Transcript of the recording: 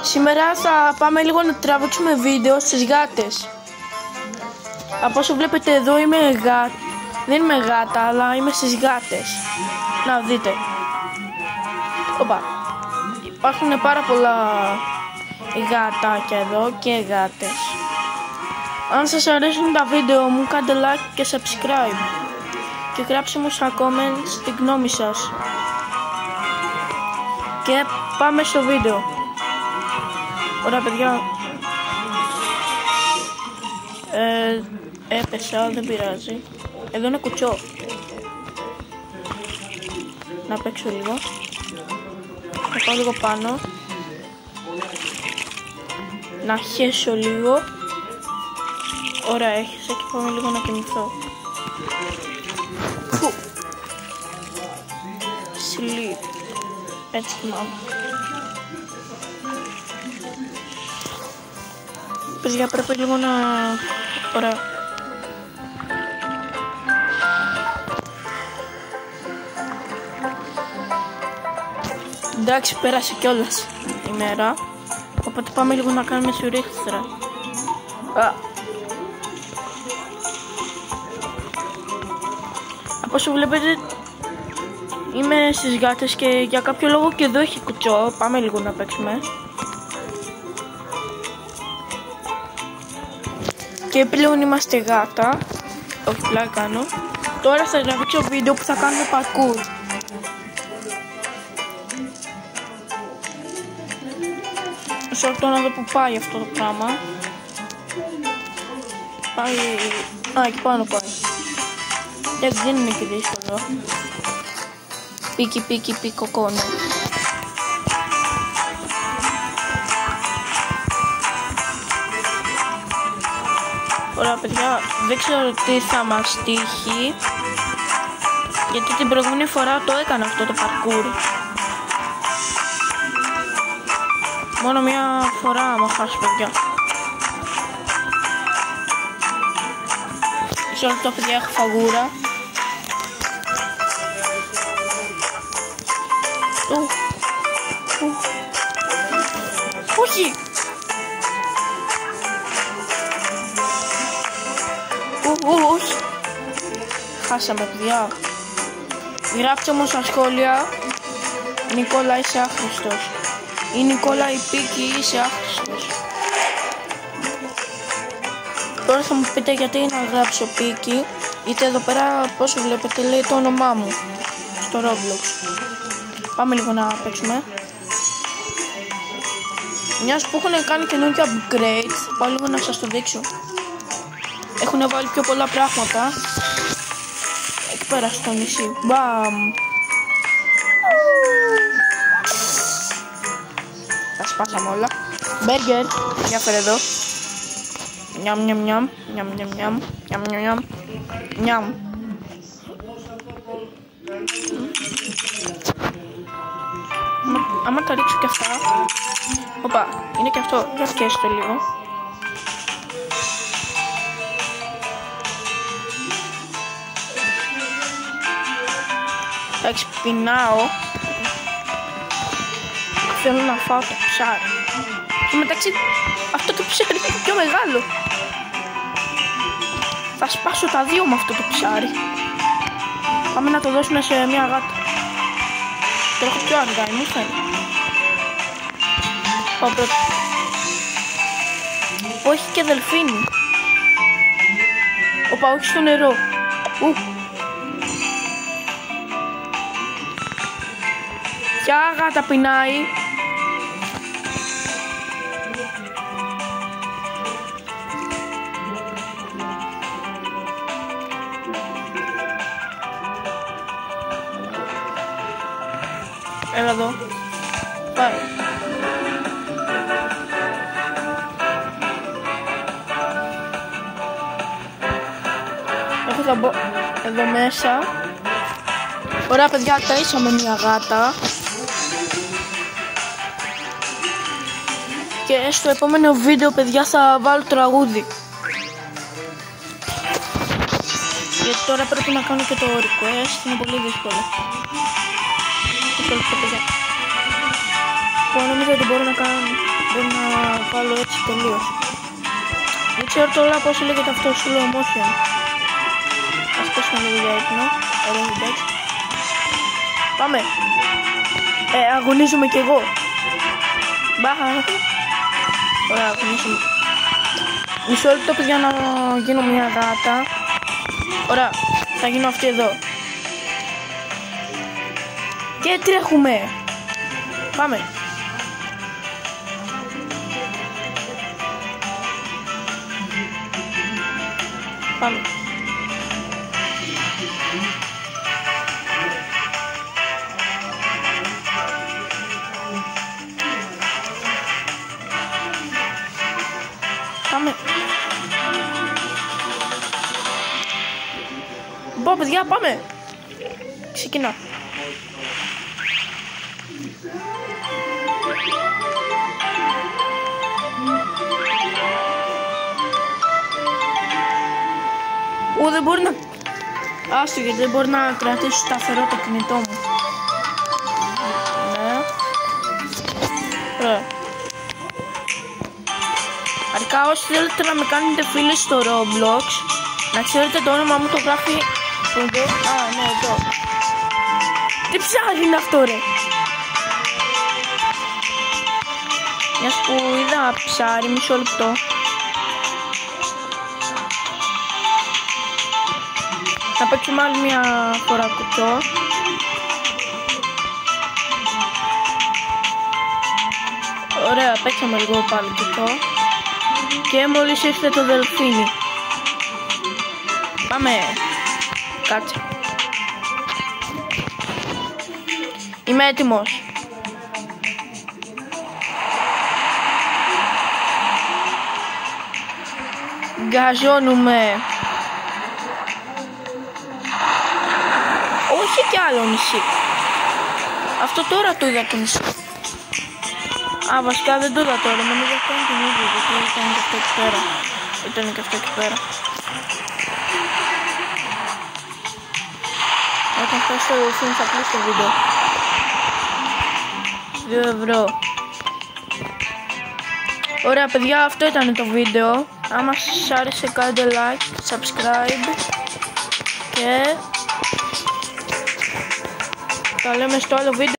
Σήμερα θα πάμε λίγο να τραβήξουμε βίντεο στις γάτες. Από όσο βλέπετε εδώ δεν είμαι γάτα, αλλά είμαι στις γάτες. Να δείτε. Οπα. Υπάρχουν πάρα πολλά γατάκια εδώ και γάτες. Αν σας αρέσουν τα βίντεο μου, κάντε like και subscribe. Και γράψτε μου στα comments τη γνώμη σας. Και πάμε στο βίντεο. Ωραία παιδιά. Έπεσα, δεν πειράζει. Εδώ είναι κουτσό. Να παίξω λίγο. Θα πάω λίγο πάνω. Να χέσω λίγο. Ωραία, έχισα και πάμε λίγο να κοιμηθώ. Sleep. Έτσι κοιμάμαι. Παιδιά, πρέπει λίγο να... Ωραία. Εντάξει, πέρασε κιόλας η μέρα. Οπότε πάμε λίγο να κάνουμε σουρίχτρα. Από όσο βλέπετε είμαι στις γάτες και για κάποιο λόγο και εδώ έχει κουτσό. Πάμε λίγο να παίξουμε. Και πλέον είμαστε γάτα. Όχι, πλάκα κάνω. Τώρα θα τραβήξω βίντεο που θα κάνουμε parkour. Σε αυτό να δω που πάει αυτό το πράγμα. Πάει... Α, εκεί πάνω πάει. Δεν είναι και δύσκολο. Πίκι κοκόνο. Ωραία παιδιά, δεν ξέρω τι θα μας τύχει, γιατί την προηγούμενη φορά το έκανα αυτό το parkour. Μόνο μια φορά άμα χάσω παιδιά. Σε αυτό παιδιά έχω φαγούρα. Όχι! Όχι! Χάσαμε παιδιά. Γράψτε όμως στα σχόλια Νικόλα είσαι άχρηστος ή Νικόλα η Πίκη είσαι άχρηστος. Τώρα θα μου πείτε γιατί να γράψω Πίκη, γιατί εδώ πέρα πώς βλέπετε λέει το όνομά μου στο Roblox. Πάμε λίγο να παίξουμε. Μιας που έχουν κάνει καινούργια upgrade, πάω λίγο να σας το δείξω. Έχουν βάλει πιο πολλά πράγματα εκεί πέρα στο νησί. Μπαμ. Τα σπάσαμε όλα. Μπέργκερ, για φέρε εδώ. Νιαμ νιαμ νιαμ. Νιαμ νιαμ νιαμ. Νιαμ νιαμ νιαμ. Νιαμ. Άμα τα ρίξω και αυτά. Οπα, είναι και αυτό. Για φτιάξτε το λίγο. Εντάξει, πεινάω. Θέλω να φάω το ψάρι. Και μεταξύ αυτό το ψάρι είναι πιο μεγάλο. Θα σπάσω τα δύο με αυτό το ψάρι. Πάμε να το δώσουμε σε μια γάτα. Το έχω πιο αργά, μου φαίνεται. Πάω πρώτα. Όχι και δελφίνι. Οπα, όχι στο νερό. Ποια γάτα πεινάει? Έλα εδώ. Πάει. Εγώ θα μπω εδώ μέσα. Ωραία παιδιά, ταΐσαμε μια γάτα. Και στο επόμενο βίντεο παιδιά θα βάλω τραγούδι. Γιατί τώρα πρέπει να κάνω και το request, είναι πολύ δύσκολο. Που νομίζω ότι μπορώ να κάνω. βάλω έτσι τελείως. Δεν ξέρω τώρα πώς λέγεται αυτό slow motion. Ας πέσουμε λίγο για ύπνο. Ωραία, εντάξει. Πάμε. Αγωνίζομαι κι εγώ. Μπάχα. Ωραία, αγωνίζομαι. Μισό λεπτό παιδιά να γίνω μια γάτα. Ωραία, θα γίνω αυτή εδώ. Και τρέχουμε. Πάμε. Πάμε. Πάμε. Πω παιδιά, πάμε. Ξεκινά. Δεν μπορεί να... Άστο, γιατί δεν μπορεί να κρατήσω σταθερό το κινητό μου. Ναι. Ωραία. Αρχικά όσοι θέλετε να με κάνετε φίλες στο Roblox, να ξέρετε το όνομα μου το γράφει... ναι, εδώ. Τι ψάρι είναι αυτό ρε? Μιας που είδα ψάρι, μισό λεπτό. Θα παίξουμε άλλη μια φορά κουτσό. Ωραία, παίξαμε λίγο πάλι κουτσό. Και μόλις ήρθε το δελφίνι. Πάμε. Κάτσε. Είμαι έτοιμος. Γκαζώνουμε. Όχι κι άλλο νησί. Αυτό τώρα το είδα το νησί. Α, βασικά δεν το είδα τώρα. Νομίζω αυτό είναι το ίδιο. Γιατί ήταν και αυτό εκεί πέρα. Ήταν και αυτό εκεί πέρα. Όταν φτάσει το δελφίνι θα κλείσει το βίντεο. 2 ευρώ. Ωραία παιδιά, αυτό ήταν το βίντεο. Άμα σας άρεσε κάντε like, subscribe. Και τα λέμε στο άλλο βίντεο.